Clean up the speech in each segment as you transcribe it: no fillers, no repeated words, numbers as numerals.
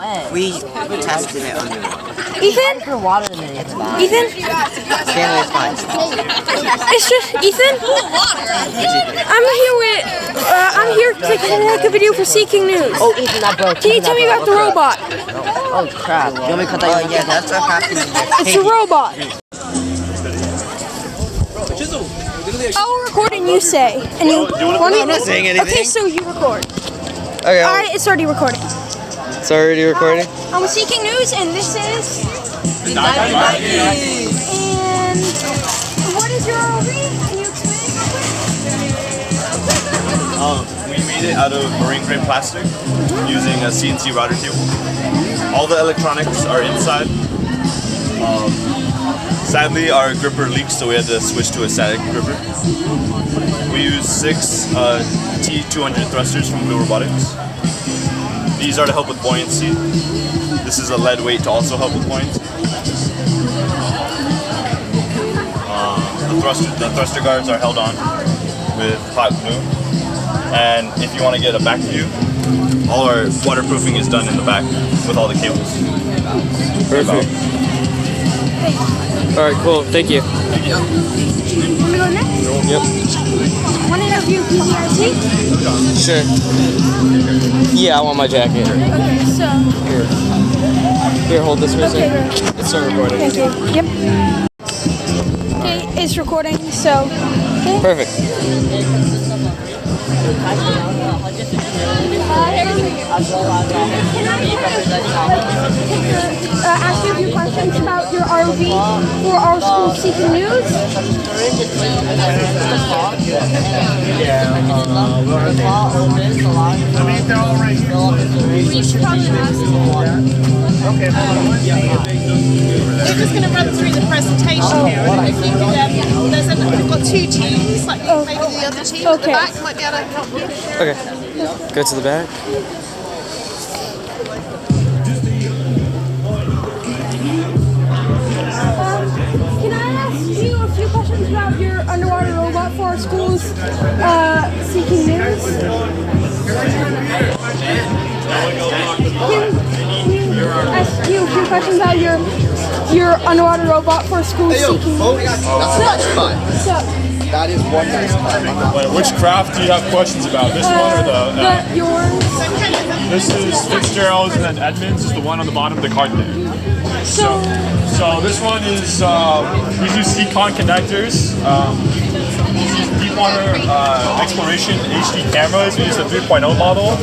We tested it under Ethan? for water in it. Ethan? Stanley's fine. It's just Ethan. I'm here to make a video for Seeking News. Oh, Ethan, that broke. Can you tell me about the robot? Oh crap! You want me to cut that? Yeah, that's what happened. It's a robot. I'll record and you say. And you want I'm not saying anything. Okay, so you record. Okay. Alright, it's already recording. It's already recording? I'm with Seeking News, and this is... And what is your ROV? Can you explain real quick? We made it out of marine grade plastic using a CNC router table. All the electronics are inside. Sadly, our gripper leaked, so we had to switch to a static gripper. We use 6 T200 thrusters from Blue Robotics. These are to help with buoyancy. This is a lead weight to also help with buoyancy. The thruster guards are held on with hot glue. And if you want to get a back view, all our waterproofing is done in the back with all the cables. Perfect. Alright, cool. Thank you. Want to go next? Yep. Want to interview PCRC? Sure. Yeah, I want my jacket. Okay, so... Here, hold this for a Okay, second. It's still recording. Thank you. Yep. Okay, it's recording, so... Okay. Perfect. Ask you a few questions about your ROV for our school Seeking News. We should probably ask. We're just going to run through the presentation here. And if you could, we've got 2 teams, like maybe the other team at the Okay. back might be able to help you. Okay. Go to the back. Can I ask you a few questions about your underwater robot for our school's Seeking News? Can ask you a few questions about your underwater robot for school's Seeking News? That's a nice putt. So, That is one nice putt. Wait, which craft do you have questions about? This one or yours. This is Fitzgerald's, and then Edmonds is the one on the bottom of the card there. So, So this one is, we use Seacon connectors. We use deep water exploration HD cameras. We use the 3.0 model.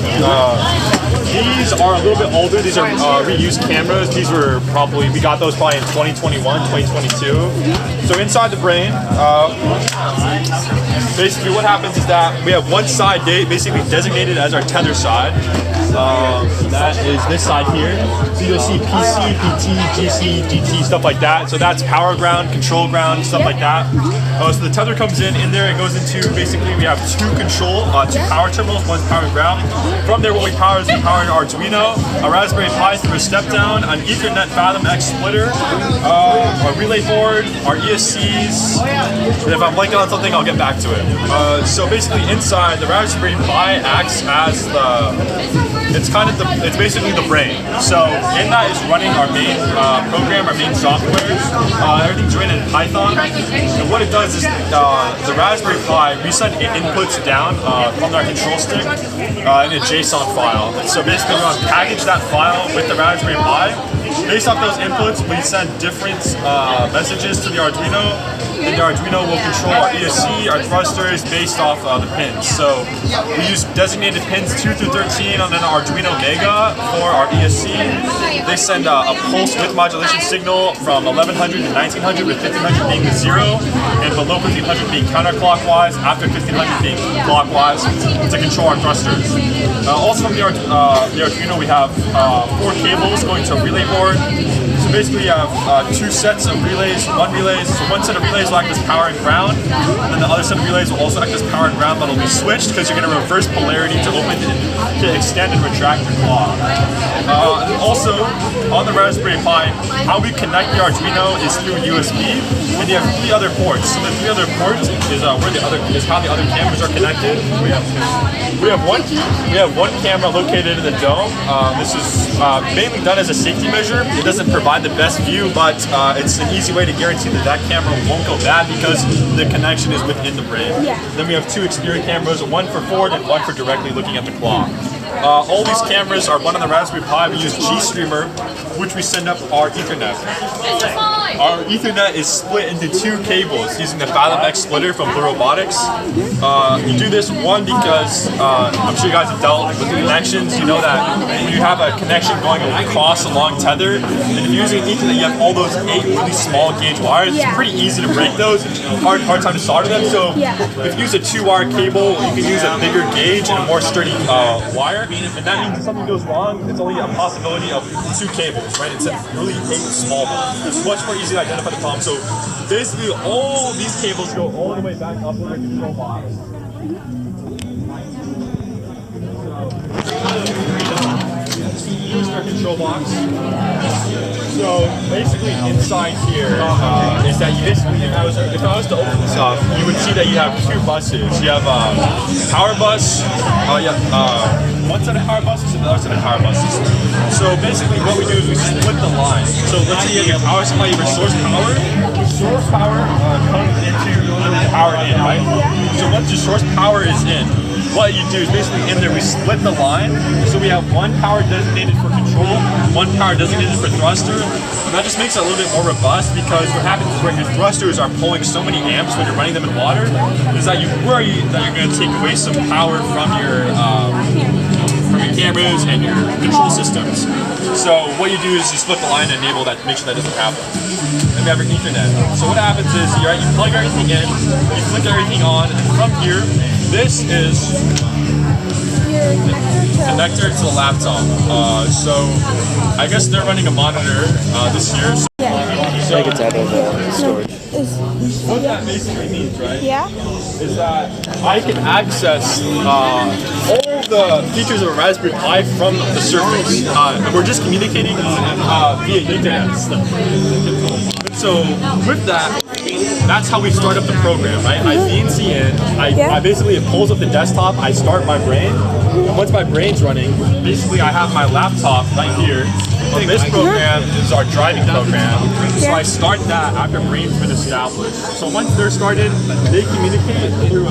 These are a little bit older. These are reused cameras. These were probably, we got those probably in 2021, 2022. So inside the brain, basically what happens is that we have one side basically designated as our tether side. That is this side here. So you'll see PC, PT, GC, GT, stuff like that. So that's power ground, control ground, stuff like that. So the tether comes in there, it goes into, basically we have 2 power terminals, one's power and ground. From there what we power is we power an Arduino, a Raspberry Pi through a step down, an Ethernet Fathom X splitter, our relay board, our ESCs, and if I'm blanking on something I'll get back to it. So basically inside the Raspberry Pi acts as it's basically the brain. So in that is running our main program, our main software. Everything's written in Python. And what it does is the Raspberry Pi, we send inputs down from our control stick in a JSON file. So basically we want to package that file with the Raspberry Pi. Based off those inputs, we send different messages to the Arduino. And the Arduino will control our ESC, our thrusters, based off the pins. So we use designated pins 2 through 13 on an Arduino Mega for our ESC. They send a pulse width modulation signal from 1100 to 1900, with 1500 being the 0, and below 1500 being counterclockwise, after 1500 being clockwise, to control our thrusters. Also from the Arduino we have 4 cables going to a relay board. So basically you have 2 sets of relays, so one set of relays will act as power and ground, and then the other set of relays will also act as power and ground, but it'll be switched because you're going to reverse polarity to open, to extend and retract your clock. Also Also, on the Raspberry Pi, how we connect the Arduino is through USB, and you have 3 other ports. So the 3 other ports is how the other cameras are connected. We have one camera located in the dome. This is mainly done as a safety measure. It doesn't provide the best view, but it's an easy way to guarantee that camera won't go bad because the connection is within the brain. Yeah. Then we have 2 exterior cameras, one for forward and one for directly looking at the clock. All these cameras are run on the Raspberry Pi. We use GStreamer, which we send up our Ethernet. Our Ethernet is split into 2 cables using the Fathom X splitter from Blue Robotics. You do this because I'm sure you guys have dealt with the connections. You know that when you have a connection going across a long tether, and if you're using Ethernet, you have all those 8 really small gauge wires. It's pretty easy to break those. Hard time to solder them. So if you use a 2-wire cable, you can use a bigger gauge and a more sturdy wire. And that means if something goes wrong, it's only a possibility of 2 cables, right? Instead of really 8 small ones. It's much more easy to identify the problem. So basically, all these cables go all the way back up to the control box. Here's our control box. So basically, inside here is that you basically, if I was to open this up, you would see that you have 2 buses. You have power bus. One set of power buses and the other set of power buses. So basically what we do is we split the line. So let's say you have your power supply, you have your source power. Source power comes into the power in, right? So once your source power is in, what you do is basically in there we split the line. So we have 1 power designated for control, 1 power designated for thruster. And that just makes it a little bit more robust because what happens is when your thrusters are pulling so many amps when you're running them in water, is that you worry that you're going to take away some power from your cameras and your control systems. So what you do is you split the line and enable that, make sure that doesn't happen. And we have your Ethernet. So what happens is you plug everything in, you flick everything on, and from here, this is connector to the laptop. So I guess they're running a monitor this year. So Take it out of storage. what that basically means, right? Yeah. Is that I can access all the features of a Raspberry Pi from the surface. We're just communicating via Ethernet. So with that, that's how we start up the program, right? I VNC in, I basically, it pulls up the desktop, I start my brain. Once my brain's running, basically I have my laptop right here. And this program is our driving program. So I start that after brain's been established. So once they're started, they communicate through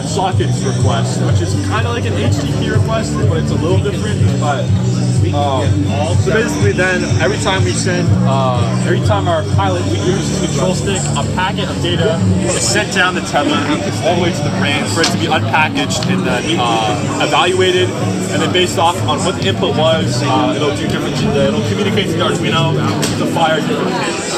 sockets request, which is kind of like an HTTP request, but it's a little different. But so basically then every time our pilot, we use the control stick, a packet of data is sent down the tether all the way to the brain for it to be unpackaged and then evaluated, and then based off on what the input was, it'll communicate to the Arduino to fire different pins.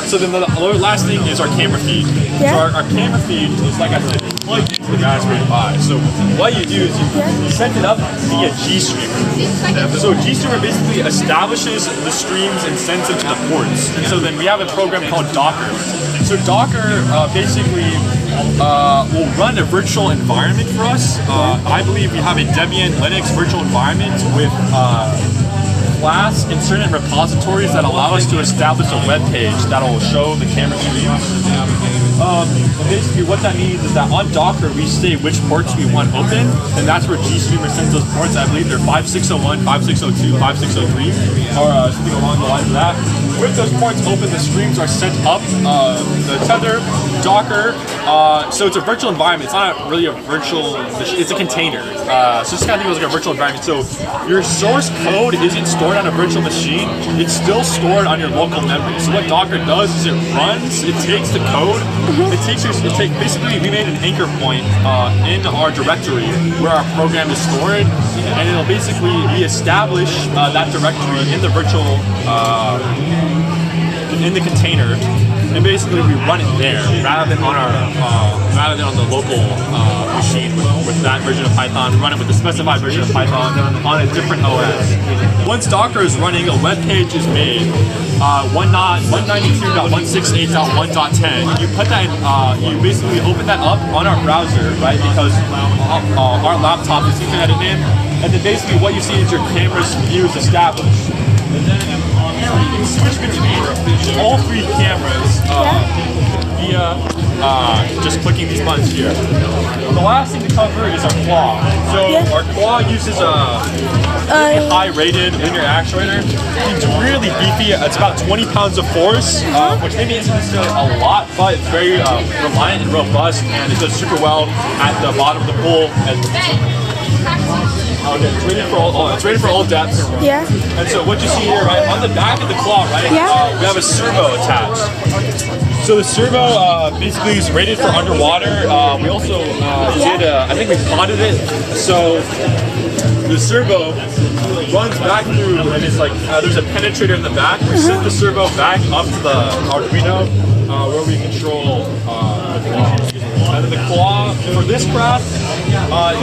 So then the last thing is our camera feed. So our camera feed is, like I said, plugged into the Raspberry Pi. So what you do is you send it up via GStreamer. So GStreamer basically establishes the streams and sends them to the ports. And so then we have a program called Docker. So Docker basically will run a virtual environment for us. I believe we have a Debian Linux virtual environment with class and certain repositories that allow us to establish a web page that will show the camera streams. Basically what that means is that on Docker we say which ports we want open, and that's where GStreamer sends those ports. I believe they're 5601, 5602, 5603, or something along the lines of that. With those ports open, the streams are sent up the tether, Docker. So it's a virtual environment. It's not really a virtual, it's a container. So just kind of think of it like a virtual environment. So your source code isn't stored on a virtual machine. It's still stored on your local memory. So what Docker does is it runs, it takes the code, basically we made an anchor point in our directory where our program is stored, and it'll basically reestablish that directory in the virtual, in the container, and basically we run it there rather than on the local machine with that version of Python. We run it with the specified version of Python on a different OS. Once Docker is running, a web page is made. 192.168.1.10. You put that in, you basically open that up on our browser, right? Because our laptop is Ethernet in. and then basically what you see is your camera's view is established. And then you can switch between all 3 cameras via just clicking these buttons here. The last thing to cover is our claw. So our claw uses a really high-rated linear actuator. It's really beefy. It's about 20 pounds of force, which maybe isn't necessarily a lot, but it's very reliant and robust, and it does super well at the bottom of the pool. Okay, it's rated for all depths. Yeah. And so what you see here, right, on the back of the claw, right, we have a servo attached. So the servo basically is rated for underwater. We also I think we potted it. So the servo runs back through, and it's like there's a penetrator in the back. We send the servo back up to the Arduino where we control the claw. And then the claw for this craft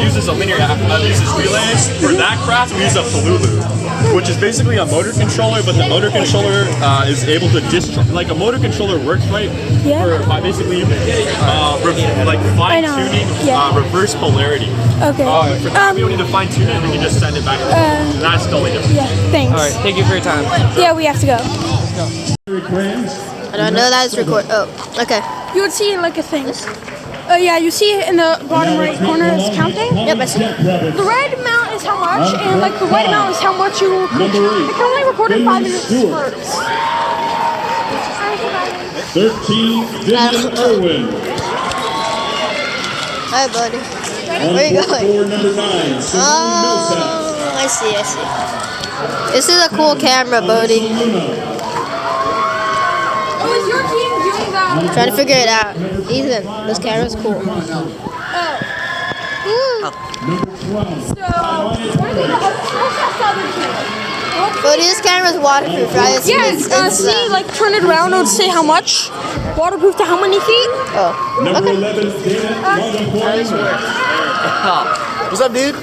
uses a linear uses relays. For that craft, we use a Pololu, which is basically a motor controller, but the motor controller is able to discharge. Like a motor controller works right by basically fine tuning reverse polarity. Okay. For that, we don't need to fine tune it. We can just send it back. And that's the only difference. Yeah. Thanks. All right, thank you for your time. Yeah, we have to go. I don't know that it's record. Oh, okay. You would see like a thing. Yeah, you see it in the bottom right corner. It's counting. Yep, I see it. The red amount is how much, and like the white amount is how much you. It can only record in 5 minutes spurts. 13, Dylan Irwin. Hi, buddy. Where are you going? Number 9, Oh, I see. This is a cool camera, Bodie. Oh, is your team doing that? I'm trying to figure it out. Ethan, this camera's cool. Woo. Bodie, this camera's waterproof, right? See, like turn it around. It would say how much. Waterproof to how many feet? Oh. Number 11, What's up, dude?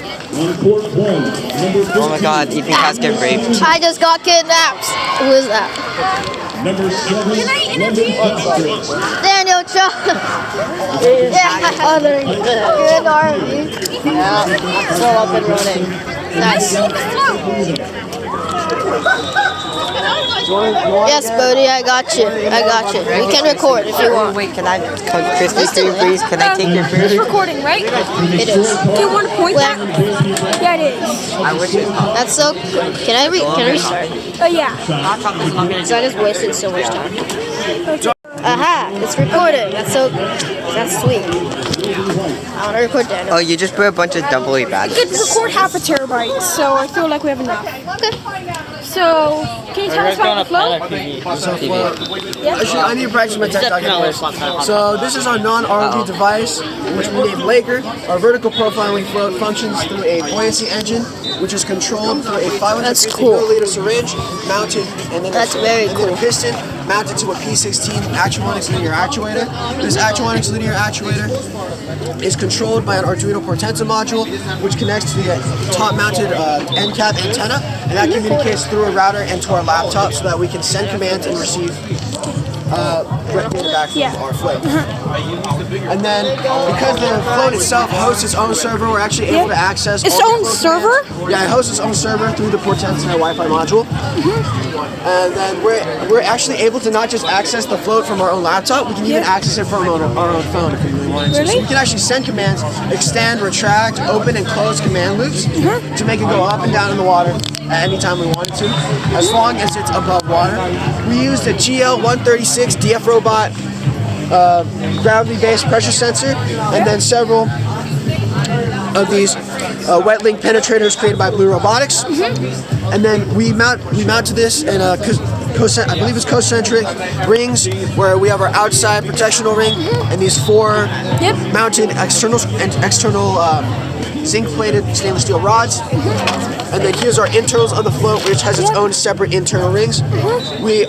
Oh my god, Ethan Cass get raped. I just got kidnapped. Who is that? Number 7. Can I interview you? Daniel Chung. Yeah. Oh, there you go. You're in the RV. Yeah. Still up and running. Nice. Yes, Bodie, I got you. We can record if you want. Wait, can I Krispy Kreme, please? Can I take your It's food? recording, right? It is. Do you want to point that? Yeah, it is. I wish it was. That's so cool. Can I restart? Yeah. Because I just wasted so much time. Aha! It's recorded. That's sweet. I want to record Daniel. Oh, you just put a bunch of double A We could badges. record half a terabyte, so I feel like we have enough. Okay. So, can you tell us about the flow? Actually, I need to practice my tech talk anyways. So this is our non-ROV device, which we named Laker. Our vertical profiling float functions through a buoyancy engine, which is controlled through a 550 cool. milliliter syringe mounted, and then That's very cool. a piston mounted to a P16 Actuonics linear actuator. This Actuonics linear actuator is controlled by an Arduino Portenta module, which connects to the top-mounted end cap antenna, and that communicates through a router and to our laptop so that we can send commands and receive data back from our float. And then, because the float itself hosts its own server, we're actually able to access Its all own the float server? commands. Yeah, it hosts its own server through the Portenta Wi-Fi module. And then we're actually able to not just access the float from our own laptop, we can even access it from our own phone if we really wanted to. So we can actually send commands, extend, retract, open, and close command loops to make it go up and down in the water at any time we wanted to, as long as it's above water. We used a GL136 DF Robot gravity-based pressure sensor, and then several of these wet link penetrators created by Blue Robotics. And then we mount to this in a I believe it's concentric rings, where we have our outside protectional ring and these 4 mounted external zinc-plated stainless steel rods. And then here's our internals of the float, which has its own separate internal rings.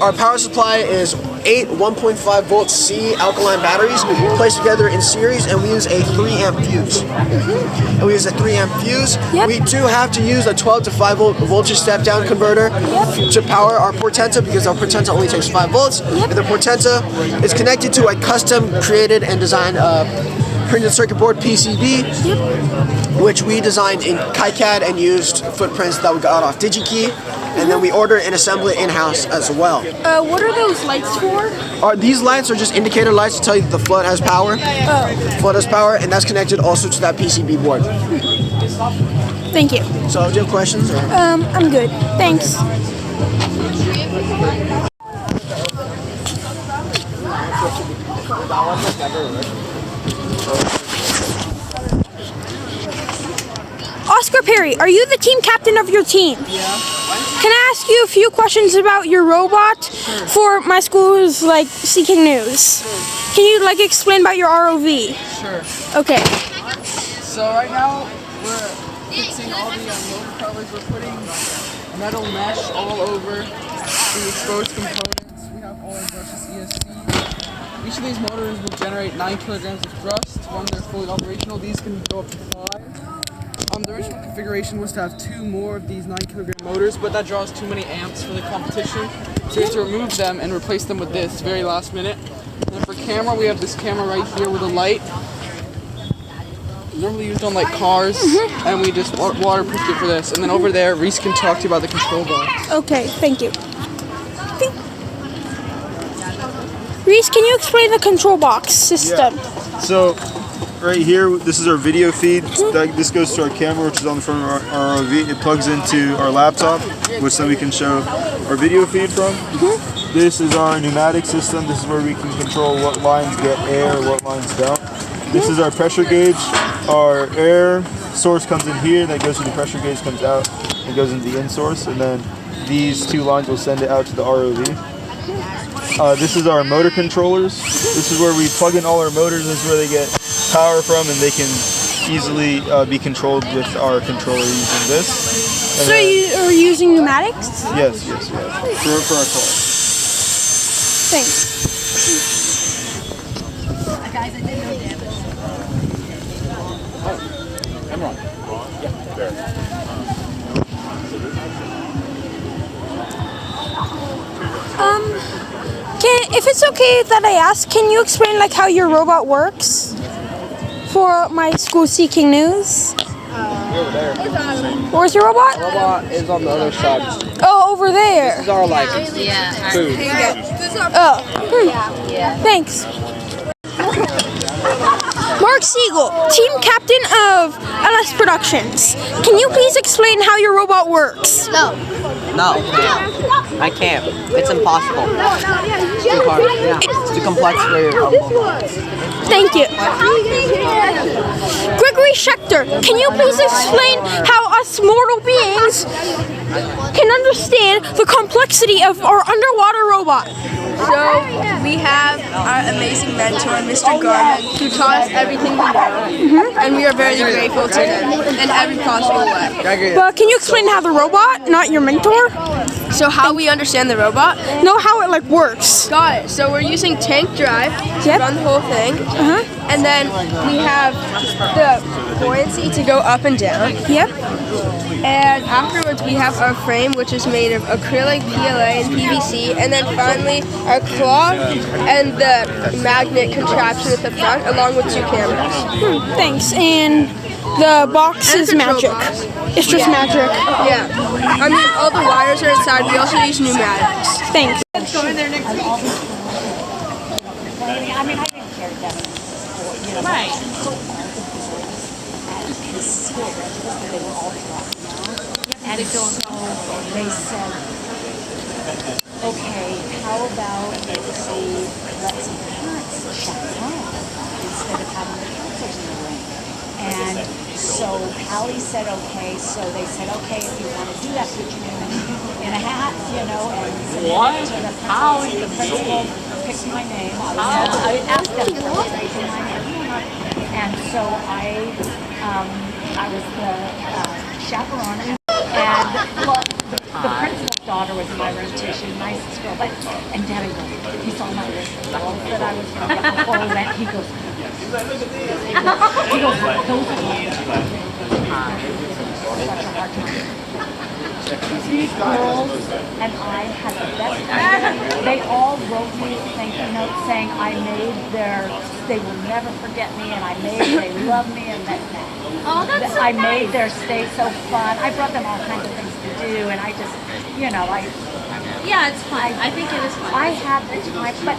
Our power supply is 8 1.5 volt C alkaline batteries placed together in series, and we use a 3 amp fuse. We do have to use a 12 to 5 volt voltage step down converter to power our Portenta, because our Portenta only takes 5 volts. And the Portenta is connected to a custom created and designed printed circuit board PCB, which we designed in KiCad and used footprints that we got off DigiKey, and then we order and assemble it in-house as well. What are those lights for? These lights are just indicator lights to tell you that the flood has power. Flood has power, and that's connected also to that PCB board. Thank you. So, do you have questions? Or? I'm good. Thanks. Oscar Perry, are you the team captain of your team? Yeah. Can I ask you a few questions about your robot for my school's Seeking News? Can you explain about your ROV? Sure. Okay. So right now we're fixing all the motor covers. We're putting metal mesh all over the exposed components. We have all our brushes ESC. Each of these motors will generate 9 kilograms of thrust when they're fully operational. These can go up to 5. The original configuration was to have 2 more of these 9 kilogram motors, but that draws too many amps for the competition. So we have to remove them and replace them with this very last minute. And then for camera, we have this camera right here with a light. Normally used on cars, and we just waterproofed it for this. And then over there, Reese can talk to you about the control box. Okay, thank you. Reese, can you explain the control box system? Yeah. So, right here, this is our video feed. This goes to our camera, which is on the front of our ROV. It plugs into our laptop, which then we can show our video feed from. This is our pneumatic system. This is where we can control what lines get air, what lines don't. This is our pressure gauge. Our air source comes in here, that goes to the pressure gauge, comes out, and goes into the in source, and then these 2 lines will send it out to the ROV. This is our motor controllers. This is where we plug in all our motors. This is where they get power from, and they can easily be controlled with our controller using this. And so you are using pneumatics? Yes. For our car. Thanks. If it's okay that I ask, can you explain how your robot works for my school Seeking News? Over there. Where's your robot? The robot is on the other side. Oh, over there. This is our food. Oh, thanks. Mark Siegel, team captain of LS Productions. Can you please explain how your robot works? No, I can't. It's impossible. It's too hard. Yeah, it's too complex for you. Thank you. Gregory Schechter, can you please explain how us mortal beings can understand the complexity of our underwater robot? So we have our amazing mentor, Mr. Garman, who taught us everything we know, and we are very grateful to him in every possible way. But can you explain how the robot, not your mentor? So how we understand the robot? Know how it works. Got it. So we're using tank drive to run the whole thing, and then we have the buoyancy to go up and down. Yep. And afterwards we have our frame, which is made of acrylic, PLA, and PVC, and then finally our claw and the magnet contraption at the front, along with 2 cameras. Thanks. And the box is magic. Box. It's just magic. Yeah. I mean, all the wires are inside. We also use pneumatics. Thanks. Let's go in there next week. I mean, I didn't care that right. They were all drunk. And so they said, okay, how about if we let some parents chaperone instead of having the counselors in the room? And so Hallie said, okay, so they said, okay, if you want to do that, put your name in a hat, and what? How? The principal picked my name. I asked them for my name. And so I was the chaperone, and the principal's daughter was in my room too. She was the nicest girl. And Debbie goes, he saw my list of girls that I was going to get before we went. He goes, those are such a hard time. These girls and I had the best time. They all wrote me thank you notes saying they will never forget me, and they love me, and that. Oh, that's so I nice. made their stay so fun. I brought them all kinds of things to do, and I just, Yeah, it's fun. I think it is fun. I had the time, but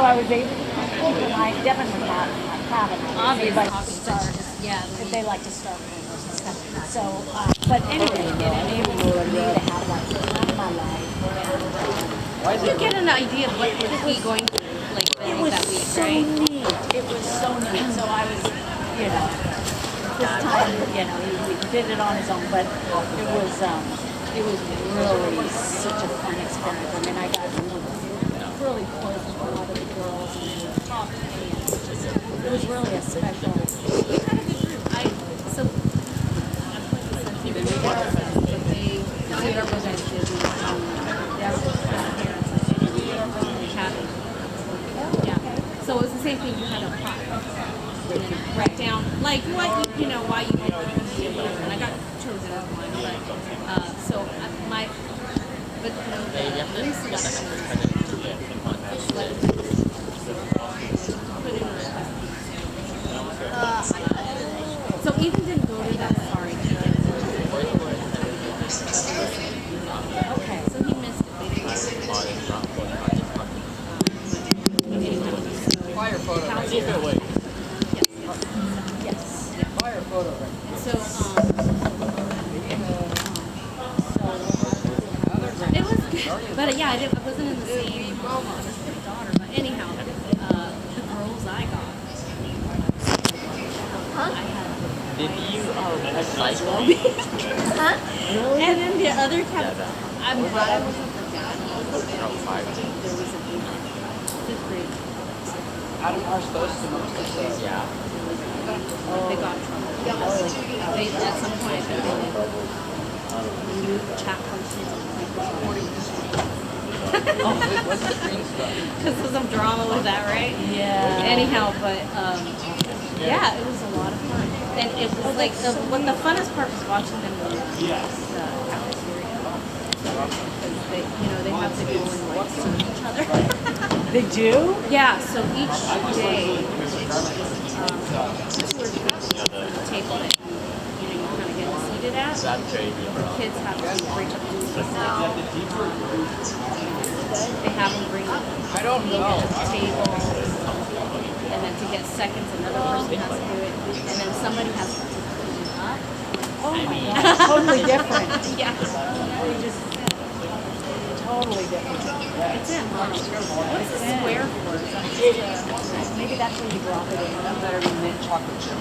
I was able to come and I definitely not have it. Obviously, But start. Yeah. they like to start rumors and stuff. So, but anyway, it enabled me to have like the time of my life. You get an idea of what was he going to like It was that week, so right? neat. It was so neat. So I was, this time, he did it on his own, but it was really such a fun experience. I mean, I got really close with a lot of the girls and they were talking to me. It was really a special. We had a good group. So I'm going to send you the they represented yeah. So it was the same thing. You had a pot and then write down like what why you did it, whatever. And I got chosen as one, but so my but the pre-selection put in a request. So Ethan didn't go to that. Sorry. Okay. So he missed it. Fire photo. Yes. Fire photo. So it was good, but yeah, I wasn't in the same as my daughter. But anyhow, the girls I got. Did you cycle? Huh? Really? And then the other kept. I'm glad I wasn't the dad. There was a fifth grade. Adam are supposed to most of the Yeah. They got in trouble. They at some point I think they did chat functions because of some drama with that, right? Yeah. Anyhow, but yeah, it was a lot of fun, and it was like what the funnest part was watching them go to the cafeteria. Because they have to go and like serve each other. They do? Yeah, so each day, two or three table that you kind of get seated at. The kids have to break up into they have them bring up I don't know. a table, and then to get seconds, another person has to do it, and then somebody has to clean up. Oh my God. Totally different. Yeah. They just totally different. It's in. What's the square for? Is that just Maybe that's where you drop it in. That better be mint chocolate chip.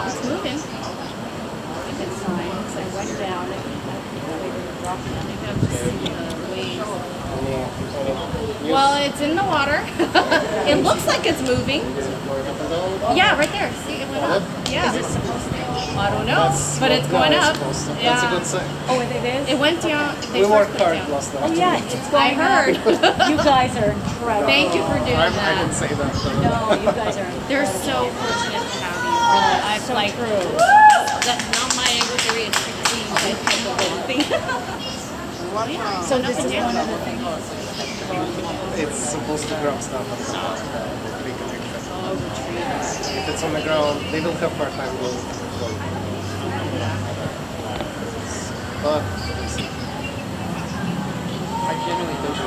it's moving. It's signs. I went down and dropped it. Maybe I'm just seeing the waves. Well, it's in the water. It looks like it's moving. Yeah, right there. See, it went up. Yeah. Is it supposed to? I don't know, but it's going up. Yeah. That's a good sign. Oh, it is? It went down. They We worked first put it hard down. last night. Oh, yeah. It's I going heard. up. You guys are incredible. Thank you for doing I that. didn't say that. No, you guys are They're so fortunate to have you. I've so like true. that's not my area of expertise type of thing. So this is one of the things. It's supposed to drop stuff on the ground. If it's on the ground, they don't have part-time goals. But I genuinely don't know.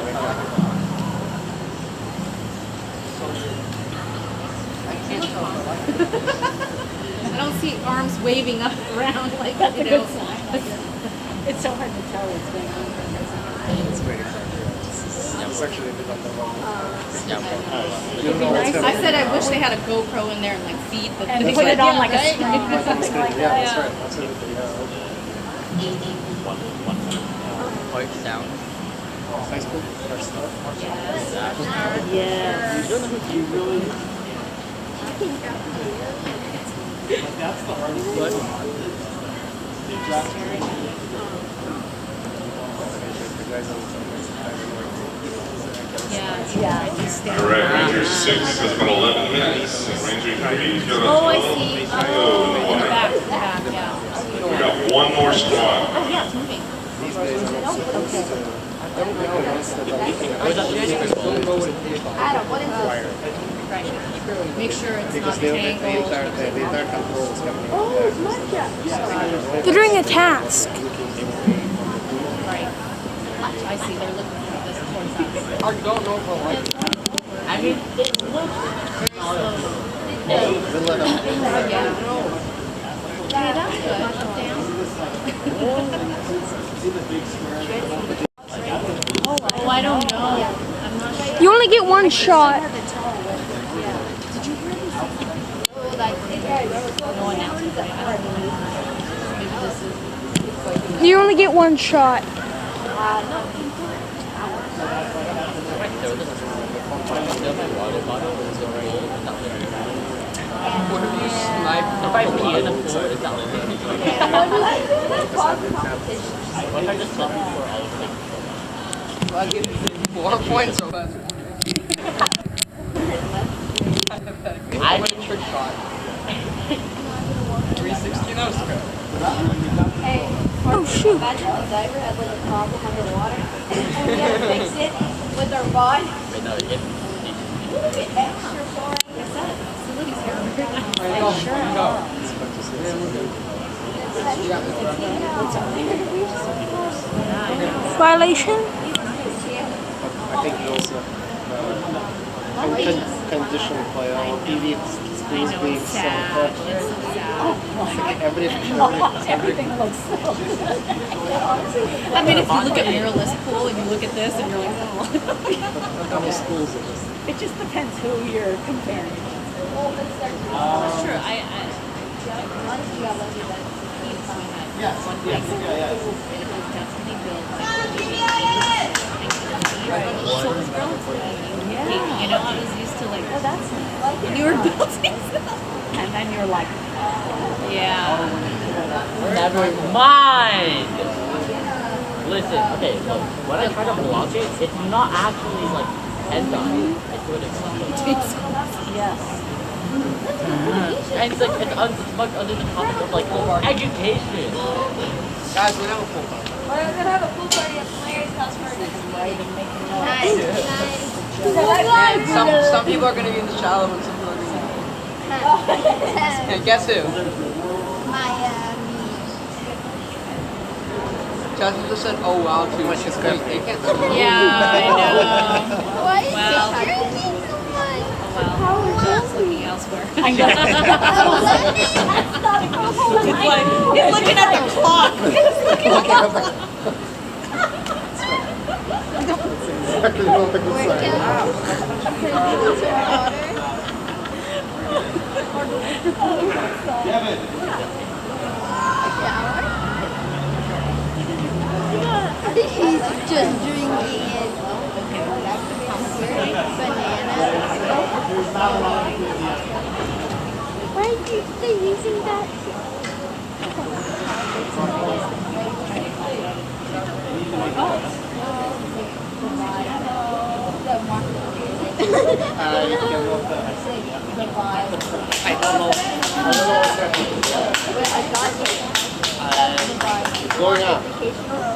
I can't tell. I don't see arms waving up around like That's a you know. good sign. It's so hard to tell what's going on. It's very exciting. It's actually a bit on the wrong. It'd be nice. I said I wish they had a GoPro in there and like feed the And thing. put it on like a Right? screen or something like Yeah, that. that's right. Absolutely. Yeah. Point down. Facebook, first stuff. Yes. That's the hardest one. Yeah. All right, Ranger 6 has about 11 minutes. Ranger 3's got Oh, I a see. Oh, Oh, in the back, yeah. we got one more squad. Oh, yeah, it's moving. Make sure it's not tangled. They're doing a task. Right. I see, they're looking for this towards us. I don't know if I like it. I mean, it looks very slow. Yeah. Hey, that's good. Up, down. Oh, I don't know. I'm not sure. You only get one shot. No announcement. I don't know. Maybe this is. You only get one shot. What if you snipe the pool? I'll give you 4 points or less. I went trick shot. 360 no scope. Oh shoot. Imagine if the diver had like a problem underwater and we had to fix it with our body. Extra far. Facilities here. Violation? I think also condition play on PV screens being so hot. Everything looks so I mean, if you look at mirrorless pool and you look at this and you're like, oh. It just depends who you're comparing. That's true. I yes. One thing. It was definitely built so it was relatively unique. You know, I was used to like, Oh, that's nice. newer buildings. And then you're like, Yeah. Never mind. Listen, okay, look, when I try to block it, it's not actually like end on. It's what it's yes. and it's like it's much under the topic of like education. Guys, we have a pool party. We're gonna have a pool party at Larry's house for Some people are gonna be in the shallow and some people are gonna be and guess who? Jasmine just said, oh wow, too much is great. Yeah, I know. Why is Well. it drinking so much? Well, John's looking elsewhere. I know. It's like, he's looking at the clock. He's looking at the clock. Exactly what the good He's just drinking it. Why are they using that? Going up.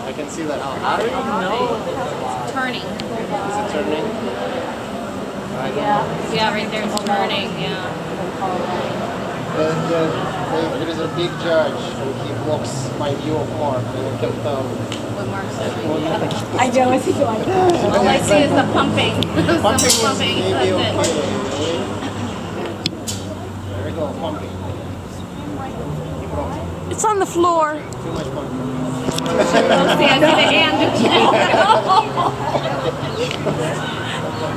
I can see that. I don't even know. Turning. Is it turning? Yeah, right there it's turning, yeah. There is a big judge and he blocks my view of Mark and I can tell. What Mark's doing. I know, it's like, All I see is the pumping. Pumping Someone is maybe That's okay. it. There we go, pumping. It's on the floor. Too much pumping. Oh, see, I see the hand.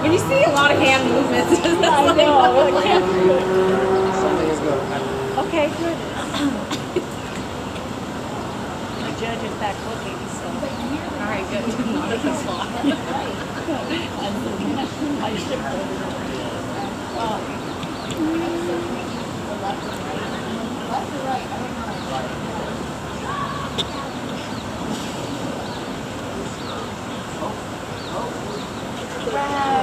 When you see a lot of hand movements, that's I know. Something is good. Okay, good. The judge is back cooking, so. all right, good. Not at the clock. I should Wow.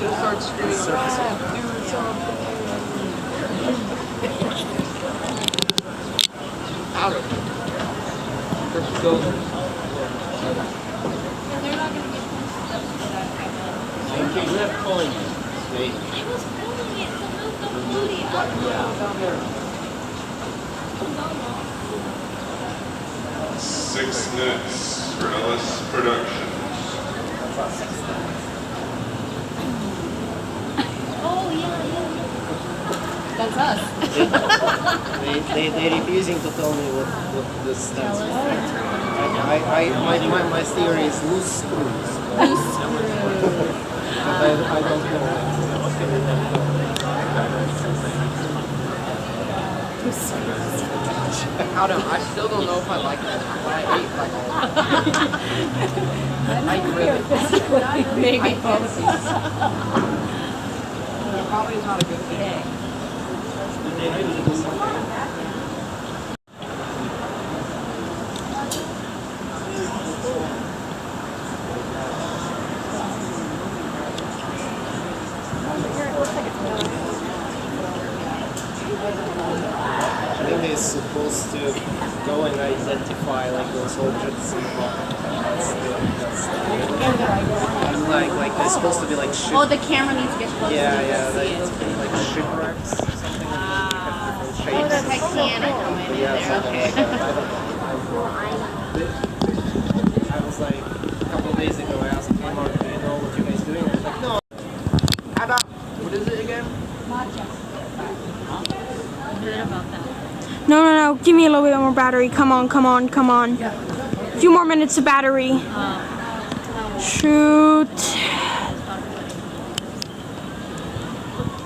She'll start screaming, "Rap, do something." Out of it. There she goes. Lift pulling it. It was pulling it, so move the booty up. 6 minutes for Ellis Productions. Oh, yeah. That's us. They're refusing to tell me what this stands for. My theory is loose screws. Loose screws. I don't know. I don't know. I still don't know if I like that. But I ate like all of it. I really. Maybe. I fancy. Probably is not a good thing. I think they're supposed to go and identify like those objects. And like they're supposed to be like ship. Oh, the camera needs to get closer. Yeah, so you can see it. like shipwrecks or something. Oh, Like the different shapes. Titanic going in Yeah, there. okay. I was like a couple of days ago. I asked Kmart, "Do you know what you guys doing?" I was like, "No." How about, what is it again? No. Give me a little bit more battery. Come on. A few more minutes of battery. Shoot.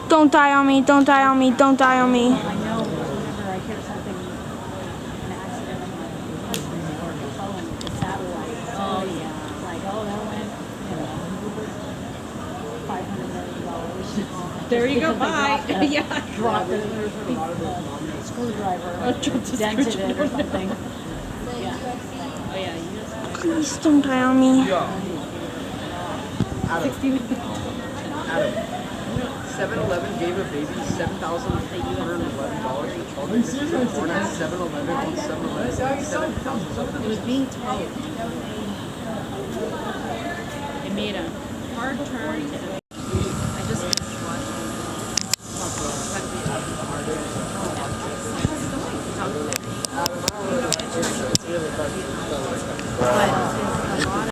Don't die on me. I know whenever I hear something, an accident, I'm like, the phone, the satellite. Oh, yeah. It's like, oh, that went, $500 million. There you go, bye. Yeah. Dropped it, there's a screwdriver, dented it or something. Yeah. Oh, yeah. Please don't die on me. Adam. 7-Eleven gave a baby $7,811 for children. Born at 7-Eleven on 7-Eleven. 7,000 something. It was being towed. It made a hard turn to I just finished watching. It's really fun.